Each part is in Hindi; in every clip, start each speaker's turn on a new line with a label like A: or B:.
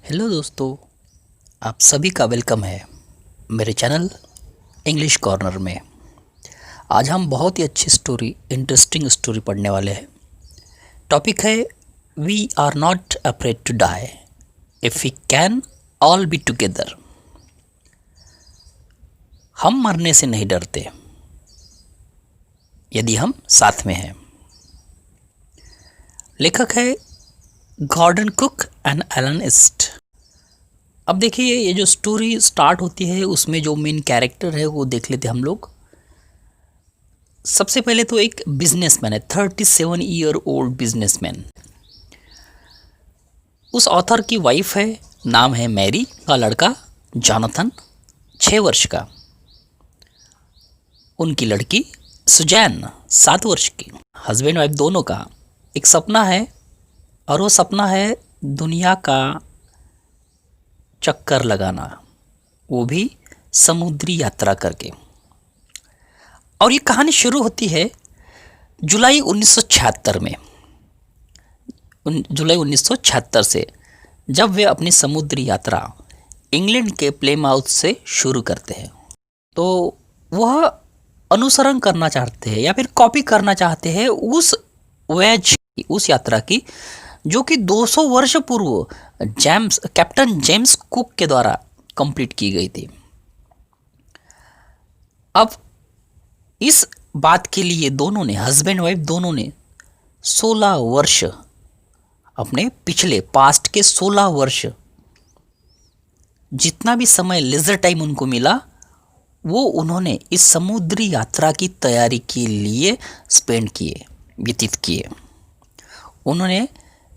A: हेलो दोस्तों, आप सभी का वेलकम है मेरे चैनल इंग्लिश कॉर्नर में। आज हम बहुत ही अच्छी स्टोरी, इंटरेस्टिंग स्टोरी पढ़ने वाले हैं। टॉपिक है we are not afraid to die if we can all be together. हम मरने से नहीं डरते यदि हम साथ में हैं। लेखक है Gordon Cook and Alan East. अब देखिए, ये जो स्टोरी स्टार्ट होती है उसमें जो मेन कैरेक्टर है वो देख लेते हम लोग। सबसे पहले तो एक बिजनेसमैन है, 37 ईयर ओल्ड बिजनेसमैन। उस ऑथर की वाइफ है, नाम है मैरी, का लड़का जॉनथन 6 वर्ष का, उनकी लड़की सुजैन 7 वर्ष की। हस्बैंड वाइफ दोनों का एक सपना है, और वो सपना है दुनिया का चक्कर लगाना, वो भी समुद्री यात्रा करके। और ये कहानी शुरू होती है जुलाई 1976 में, जुलाई 1976 से, जब वे अपनी समुद्री यात्रा इंग्लैंड के प्लेमाउथ से शुरू करते हैं। तो वह अनुसरण करना चाहते हैं या फिर कॉपी करना चाहते हैं उस वॉयेज की, उस यात्रा की, जो कि 200 वर्ष पूर्व कैप्टन जेम्स कुक के द्वारा कंप्लीट की गई थी। अब इस बात के लिए दोनों ने, हस्बैंड वाइफ दोनों ने 16 वर्ष, अपने पिछले पास्ट के 16 वर्ष, जितना भी समय लेजर टाइम उनको मिला, वो उन्होंने इस समुद्री यात्रा की तैयारी के लिए स्पेंड किए, व्यतीत किए। उन्होंने,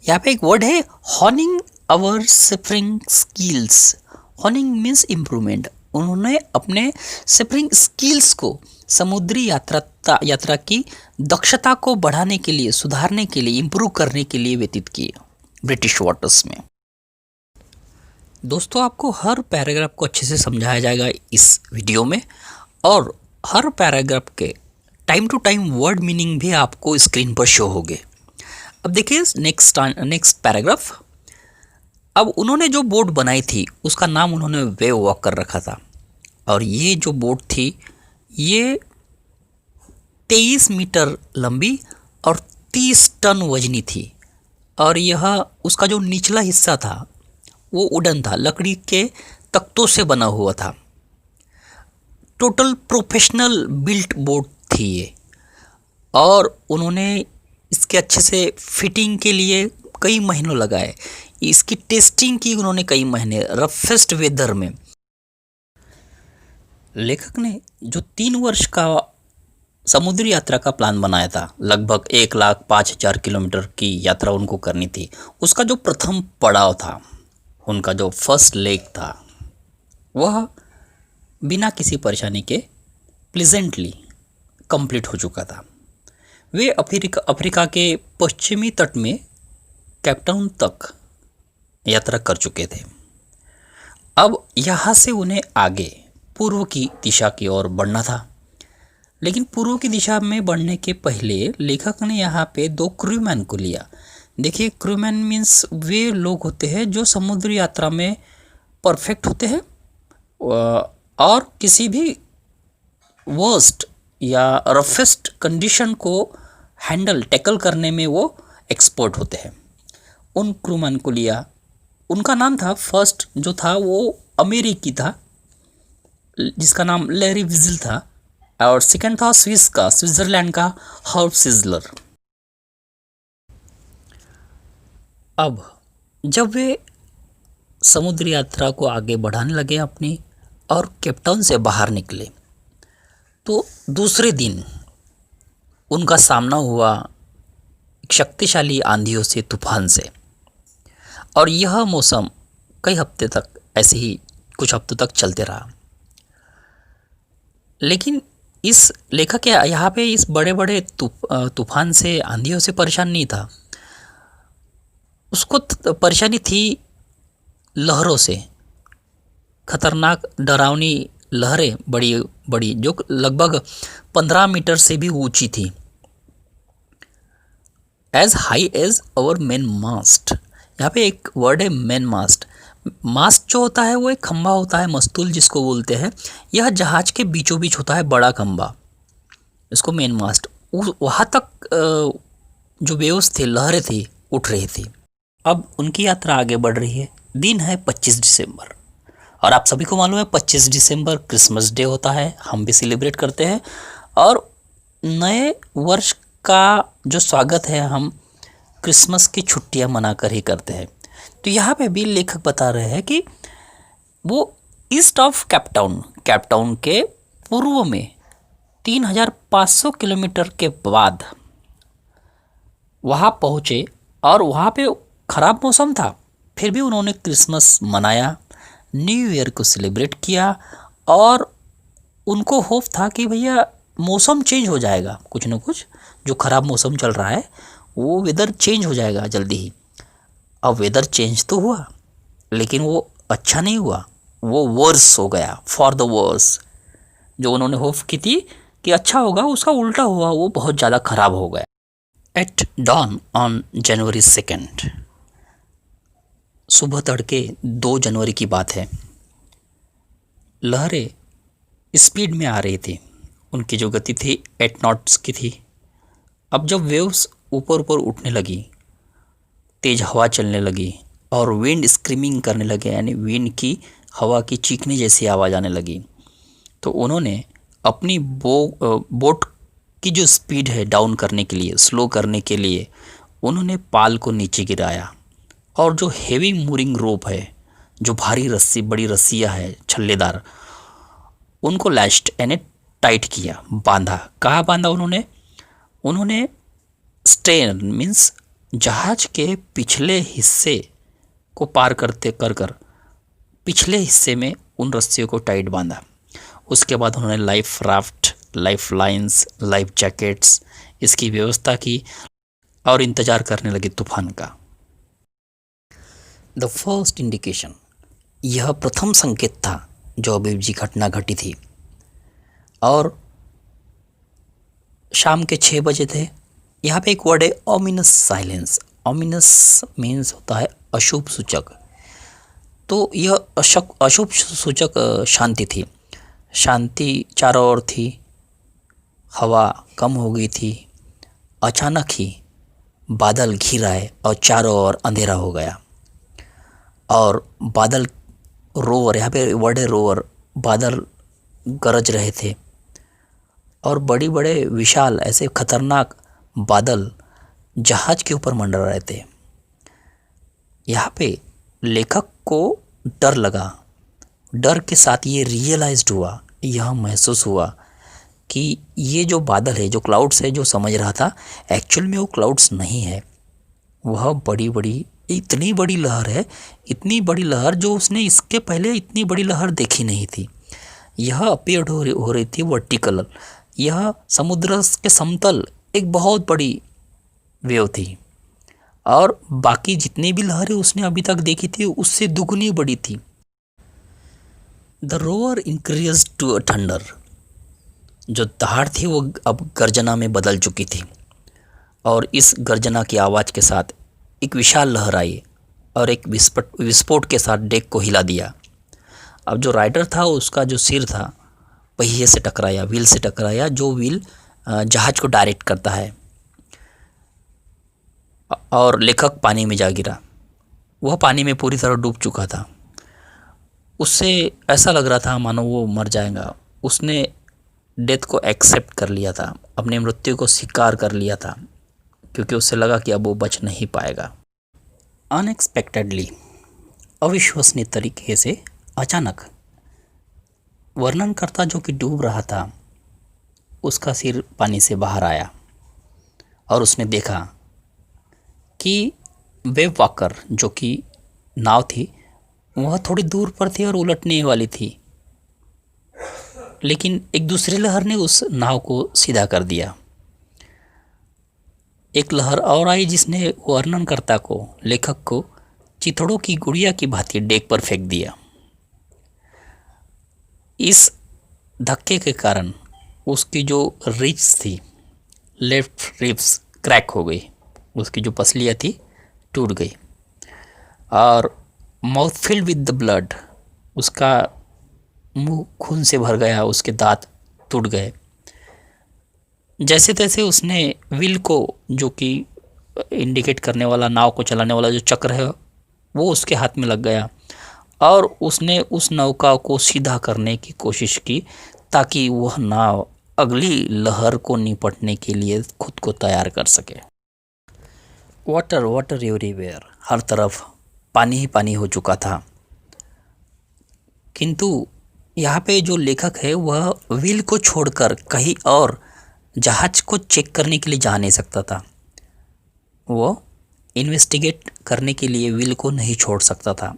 A: यहाँ पे एक वर्ड है हॉनिंग अवर सेफरिंग स्किल्स। Honing means improvement. उन्होंने अपने सेफरिंग स्किल्स को, समुद्री यात्रा की दक्षता को बढ़ाने के लिए, सुधारने के लिए, इम्प्रूव करने के लिए व्यतीत किए ब्रिटिश वाटर्स में। दोस्तों, आपको हर पैराग्राफ को अच्छे से समझाया जाएगा इस वीडियो में, और हर पैराग्राफ के time to time word meaning भी आपको स्क्रीन पर शो होंगे। अब देखिए नेक्स्ट पैराग्राफ। अब उन्होंने जो बोट बनाई थी उसका नाम उन्होंने वेव वॉकर रखा था, और ये जो बोट थी ये 23 मीटर लंबी और 30 टन वजनी थी, और यह उसका जो निचला हिस्सा था वो वुडन था, लकड़ी के तख्तों से बना हुआ था। टोटल प्रोफेशनल बिल्ट बोट थी ये, और उन्होंने इसके अच्छे से फिटिंग के लिए कई महीनों लगाए। इसकी टेस्टिंग की उन्होंने कई महीने, रफेस्ट वेदर में। लेखक ने जो 3 वर्ष का समुद्री यात्रा का प्लान बनाया था, लगभग 1,05,000 किलोमीटर की यात्रा उनको करनी थी, उसका जो प्रथम पड़ाव था, उनका जो फर्स्ट लेग था, वह बिना किसी परेशानी के प्लीजेंटली कंप्लीट हो चुका था। वे अफ्रीका के पश्चिमी तट में कैपटाउन तक यात्रा कर चुके थे। अब यहाँ से उन्हें आगे पूर्व की दिशा की ओर बढ़ना था, लेकिन पूर्व की दिशा में बढ़ने के पहले लेखक ने यहाँ पे 2 क्रूमैन को लिया। देखिए, क्रूमैन मीन्स वे लोग होते हैं जो समुद्री यात्रा में परफेक्ट होते हैं, और किसी भी वर्स्ट या रफेस्ट कंडीशन को टैकल करने में वो एक्सपर्ट होते हैं। उन क्रूमैन को लिया। उनका नाम था, फर्स्ट जो था वो अमेरिकी था, जिसका नाम लैरी विजिल था, और सेकंड था स्विट्जरलैंड का हर्ब सिजलर। अब जब वे समुद्री यात्रा को आगे बढ़ाने लगे अपनी, और केपटाउन से बाहर निकले, तो दूसरे दिन उनका सामना हुआ शक्तिशाली आंधियों से, तूफान से। और यह मौसम कई हफ्ते तक, ऐसे ही कुछ हफ्तों तक चलते रहा। लेकिन इस लेखक यहाँ पे इस बड़े बड़े तूफान से, आंधियों से परेशान नहीं था। उसको परेशानी थी लहरों से, खतरनाक डरावनी लहरें, बड़ी बड़ी, जो लगभग 15 मीटर से भी ऊंची थी, as high as our main mast, यहाँ पे एक वर्ड है मेन मास्ट। मास्ट जो होता है वो एक खंभा होता है, मस्तूल जिसको बोलते हैं। यह जहाज के बीचों बीच होता है, बड़ा खंभा, इसको मेन मास्ट। वहाँ तक जो वेव्स थे, लहरें थी, उठ रही थी। अब उनकी यात्रा आगे बढ़ रही है। दिन है 25 दिसंबर, और आप सभी को मालूम है 25 दिसंबर क्रिसमस डे होता है, हम भी सेलिब्रेट करते हैं। और नए वर्ष का जो स्वागत है हम क्रिसमस की छुट्टियां मनाकर ही करते हैं। तो यहाँ पे भी लेखक बता रहे हैं कि वो ईस्ट ऑफ कैपटाउन के पूर्व में 3500 किलोमीटर के बाद वहाँ पहुँचे, और वहाँ पे ख़राब मौसम था, फिर भी उन्होंने क्रिसमस मनाया, न्यू ईयर को सेलिब्रेट किया। और उनको होप था कि भैया मौसम चेंज हो जाएगा, कुछ न कुछ जो ख़राब मौसम चल रहा है वो वेदर चेंज हो जाएगा जल्दी ही। अब वेदर चेंज तो हुआ, लेकिन वो अच्छा नहीं हुआ, वो वर्स हो गया, फॉर द वर्स। जो उन्होंने होप की थी कि अच्छा होगा, उसका उल्टा हुआ, वो बहुत ज़्यादा ख़राब हो गया। एट डॉन ऑन जनवरी 2, सुबह तड़के 2 जनवरी की बात है, लहरें स्पीड में आ रही थी। उनकी जो गति थी 8 नॉट्स की थी। अब जब वेव्स ऊपर ऊपर उठने लगी, तेज़ हवा चलने लगी, और विंड स्क्रीमिंग करने लगे, यानी विंड की, हवा की चीखने जैसी आवाज़ आने लगी, तो उन्होंने अपनी बोट की जो स्पीड है डाउन करने के लिए, स्लो करने के लिए, उन्होंने पाल को नीचे गिराया, और जो हेवी मूरिंग रोप है, जो भारी रस्सी, बड़ी रस्सियाँ है छल्लेदार, उनको लैश्ड यानी टाइट किया, बांधा। कहाँ बांधा उन्होंने स्टेन मीन्स जहाज के पिछले हिस्से को पार करते कर पिछले हिस्से में उन रस्सियों को टाइट बांधा। उसके बाद उन्होंने life raft, life lines, life jackets, इसकी व्यवस्था की, और इंतज़ार करने लगे तूफान का। द फर्स्ट इंडिकेशन, यह प्रथम संकेत था जो अभी जी घटना घटी थी। और शाम के 6 बजे थे। यहाँ पे एक वर्ड है ओमिनस साइलेंस। ओमिनस मीन्स होता है अशुभ सूचक। तो यह अशुभ सूचक शांति थी। शांति चारों ओर थी, हवा कम हो गई थी। अचानक ही बादल घिर आए और चारों ओर अंधेरा हो गया, और बादल रोवर, यहाँ पे वर्ड है रोवर, बादल गरज रहे थे, और बड़ी बड़े विशाल ऐसे खतरनाक बादल जहाज के ऊपर मंडरा रहे थे। यहाँ पे लेखक को डर लगा। डर के साथ ये रियलाइज्ड हुआ, यह महसूस हुआ कि ये जो बादल है, जो क्लाउड्स है, जो समझ रहा था, एक्चुअल में वो क्लाउड्स नहीं है। वह बड़ी बड़ी, इतनी बड़ी लहर है, इतनी बड़ी लहर जो उसने इसके पहले इतनी बड़ी लहर देखी नहीं थी। यह अपीयर हो रही थी वर्टिकल, यह समुद्र के समतल एक बहुत बड़ी वेव थी, और बाकी जितनी भी लहरें उसने अभी तक देखी थी उससे दुगनी बड़ी थी। The roar increase to a thunder, जो दहाड़ थी वो अब गर्जना में बदल चुकी थी, और इस गर्जना की आवाज़ के साथ एक विशाल लहर आई और एक विस्फोट के साथ डेक को हिला दिया। अब जो राइडर था उसका जो सिर था पहिए से टकराया, व्हील से टकराया, जो व्हील जहाज को डायरेक्ट करता है, और लेखक पानी में जा गिरा। वह पानी में पूरी तरह डूब चुका था। उससे ऐसा लग रहा था मानो वो मर जाएगा। उसने डेथ को एक्सेप्ट कर लिया था, अपनी मृत्यु को स्वीकार कर लिया था, क्योंकि उससे लगा कि अब वो बच नहीं पाएगा। अनएक्सपेक्टेडली, अविश्वसनीय तरीके से अचानक, वर्णनकर्ता जो कि डूब रहा था उसका सिर पानी से बाहर आया, और उसने देखा कि वेव वॉकर जो कि नाव थी वह थोड़ी दूर पर थी और उलटने वाली थी, लेकिन एक दूसरी लहर ने उस नाव को सीधा कर दिया। एक लहर और आई जिसने वर्णनकर्ता को, लेखक को, चिथड़ों की गुड़िया की भांति डेक पर फेंक दिया। इस धक्के के कारण उसकी जो रिब्स थी, लेफ्ट रिब्स क्रैक हो गई, उसकी जो पसलियाँ थी टूट गई, और mouth filled with the blood, उसका मुंह खून से भर गया, उसके दांत टूट गए। जैसे तैसे उसने व्हील को, जो कि इंडिकेट करने वाला, नाव को चलाने वाला जो चक्र है, वो उसके हाथ में लग गया और उसने उस नौका को सीधा करने की कोशिश की ताकि वह नाव अगली लहर को निपटने के लिए खुद को तैयार कर सके। वाटर वाटर एवरीवेयर, हर तरफ पानी ही पानी हो चुका था। किंतु यहाँ पे जो लेखक है वह व्हील को छोड़कर कहीं और जहाज को चेक करने के लिए जा नहीं सकता था। वो इन्वेस्टिगेट करने के लिए व्हील को नहीं छोड़ सकता था।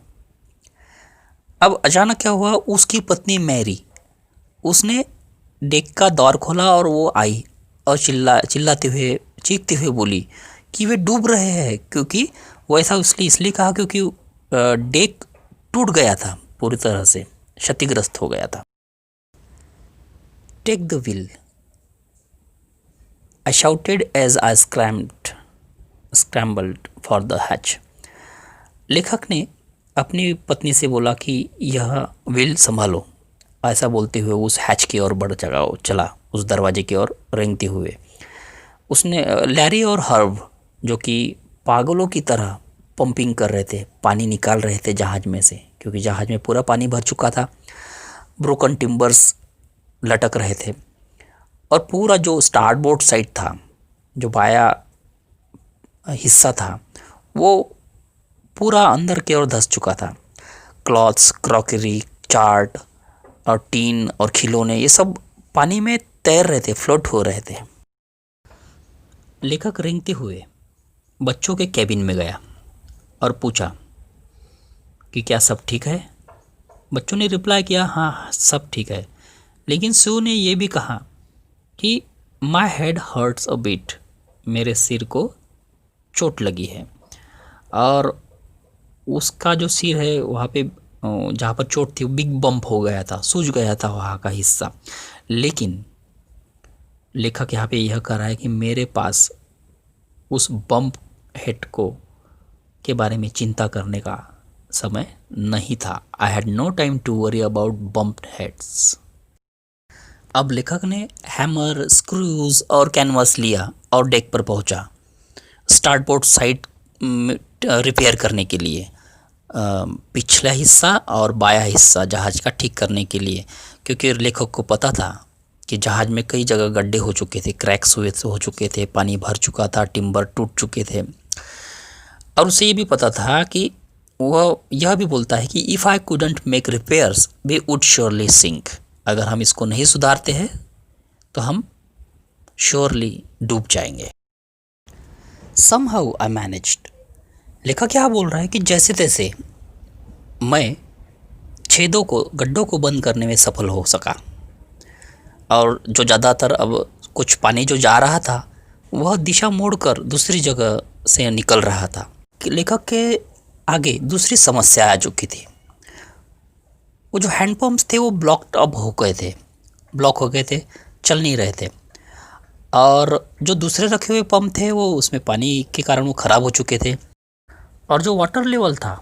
A: अब अचानक क्या हुआ, उसकी पत्नी मैरी, उसने डेक का द्वार खोला और वो आई और चिल्लाते हुए, चीखते हुए बोली कि वे डूब रहे हैं। क्योंकि वो ऐसा इसलिए कहा क्योंकि डेक टूट गया था, पूरी तरह से क्षतिग्रस्त हो गया था। Take the wheel, I shouted as I scrambled for the hatch. लेखक ने अपनी पत्नी से बोला कि यह व्हील संभालो। ऐसा बोलते हुए उस हैच की ओर चला, उस दरवाजे की ओर रेंगते हुए। उसने लैरी और हर्ब, जो कि पागलों की तरह पंपिंग कर रहे थे, पानी निकाल रहे थे जहाज में से, क्योंकि जहाज में पूरा पानी भर चुका था। ब्रोकन टिम्बर्स लटक रहे थे और पूरा जो स्टारबोर्ड साइड था, जो बाया हिस्सा था, वो पूरा अंदर की ओर धंस चुका था। क्लॉथ्स, क्रॉकरी, चार्ट और टीन और खिलौने, ये सब पानी में तैर रहे थे, फ्लोट हो रहे थे। लेखक रेंगते हुए बच्चों के कैबिन में गया और पूछा कि क्या सब ठीक है। बच्चों ने रिप्लाई किया, हाँ सब ठीक है। लेकिन सू ने यह भी कहा कि my head hurts a bit, मेरे सिर को चोट लगी है। और उसका जो सिर है वहाँ पे जहाँ पर चोट थी, बिग बम्प हो गया था, सूज गया था वहाँ का हिस्सा। लेकिन लेखक यहाँ पे यह कह रहा है कि मेरे पास उस बम्प हेड को के बारे में चिंता करने का समय नहीं था। I had no time to worry about bumped heads. अब लेखक ने हैमर, स्क्रूज और कैनवास लिया और डेक पर पहुंचा, स्टार्टबोर्ड साइड रिपेयर करने के लिए, पिछला हिस्सा और बाया हिस्सा जहाज का ठीक करने के लिए। क्योंकि लेखक को पता था कि जहाज में कई जगह गड्ढे हो चुके थे, क्रैक्स हो चुके थे, पानी भर चुका था, टिम्बर टूट चुके थे। और उसे ये भी पता था कि वह यह भी बोलता है कि if I couldn't make repairs we would surely sink, अगर हम इसको नहीं सुधारते हैं तो हम श्योरली डूब जाएंगे। समहाउ आई मैनेज्ड, लेखक क्या बोल रहा है कि जैसे तैसे मैं छेदों को, गड्ढों को बंद करने में सफल हो सका। और जो ज़्यादातर अब कुछ पानी जो जा रहा था वह दिशा मोड़कर दूसरी जगह से निकल रहा था। लेखक के आगे दूसरी समस्या आ चुकी थी। वो जो हैंडपम्प्स थे वो ब्लॉक हो गए थे, चल नहीं रहे थे। और जो दूसरे रखे हुए पंप थे वो उसमें पानी के कारण वो ख़राब हो चुके थे। और जो वाटर लेवल था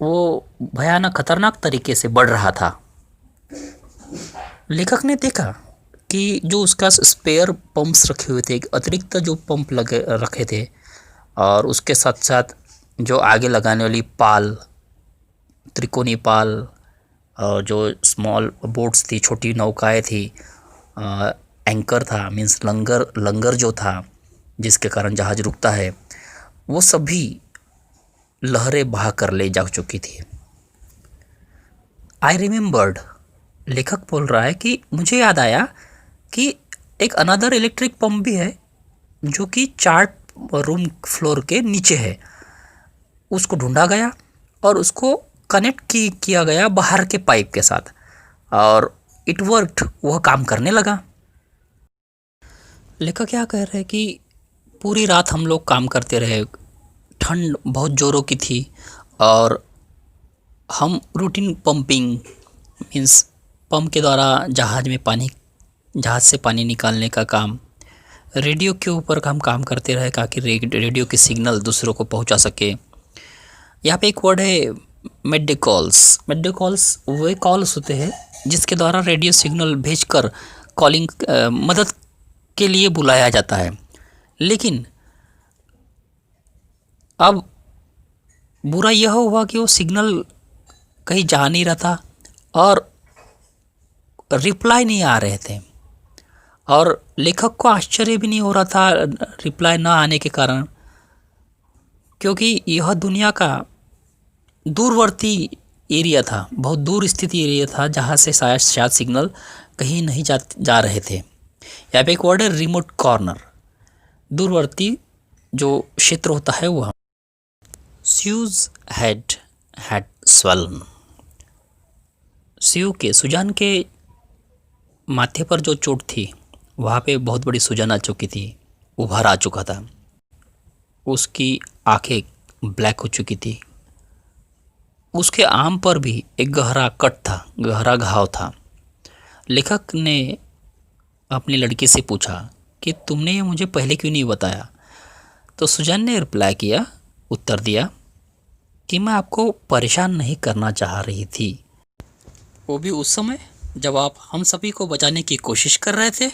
A: वो भयानक खतरनाक तरीके से बढ़ रहा था। लेखक ने देखा कि जो उसका स्पेयर पंप्स रखे हुए थे, एक अतिरिक्त जो पंप रखे थे, और उसके साथ साथ जो आगे लगाने वाली पाल, त्रिकोणी पाल, और जो स्मॉल बोट्स थी, छोटी नौकाएं थी, एंकर था, मीन्स लंगर जो था जिसके कारण जहाज रुकता है, वो सभी लहरें बहा कर ले जा चुकी थी। आई रिमेम्बर्ड, लेखक बोल रहा है कि मुझे याद आया कि एक अनदर इलेक्ट्रिक पंप भी है जो कि 4 रूम फ्लोर के नीचे है। उसको ढूंढा गया और उसको कनेक्ट किया गया बाहर के पाइप के साथ, और इट वर्कड, वह काम करने लगा। लेखक क्या कह रहे हैं कि पूरी रात हम लोग काम करते रहे, ठंड बहुत ज़ोरों की थी, और हम रूटीन पंपिंग, मीन्स पंप के द्वारा जहाज से पानी निकालने का काम, रेडियो के ऊपर हम काम करते रहे ताकि रेडियो की सिग्नल दूसरों को पहुंचा सके। यहाँ पे एक वर्ड है मेडिकॉल्स। मेडिकॉल्स वे कॉल्स होते हैं जिसके द्वारा रेडियो सिग्नल भेजकर कॉलिंग मदद के लिए बुलाया जाता है। लेकिन अब बुरा यह हुआ कि वो सिग्नल कहीं जा नहीं रहा था और रिप्लाई नहीं आ रहे थे, और लेखक को आश्चर्य भी नहीं हो रहा था रिप्लाई ना आने के कारण, क्योंकि यह दुनिया का दूरवर्ती एरिया था, बहुत दूर स्थित एरिया था जहाँ से शायद सिग्नल कहीं नहीं जा रहे थे। यहाँ पे एक वर्ड है रिमोट कॉर्नर, दूरवर्ती जो क्षेत्र होता है वह। Sue's head had swollen. सुजान के माथे पर जो चोट थी वहाँ पे बहुत बड़ी सूजन आ चुकी थी, उभार आ चुका था, उसकी आंखें ब्लैक हो चुकी थी, उसके आम पर भी एक गहरा कट था, गहरा घाव था। लेखक ने अपनी लड़की से पूछा कि तुमने ये मुझे पहले क्यों नहीं बताया। तो सुजान ने रिप्लाई किया, उत्तर दिया कि मैं आपको परेशान नहीं करना चाह रही थी, वो भी उस समय जब आप हम सभी को बचाने की कोशिश कर रहे थे।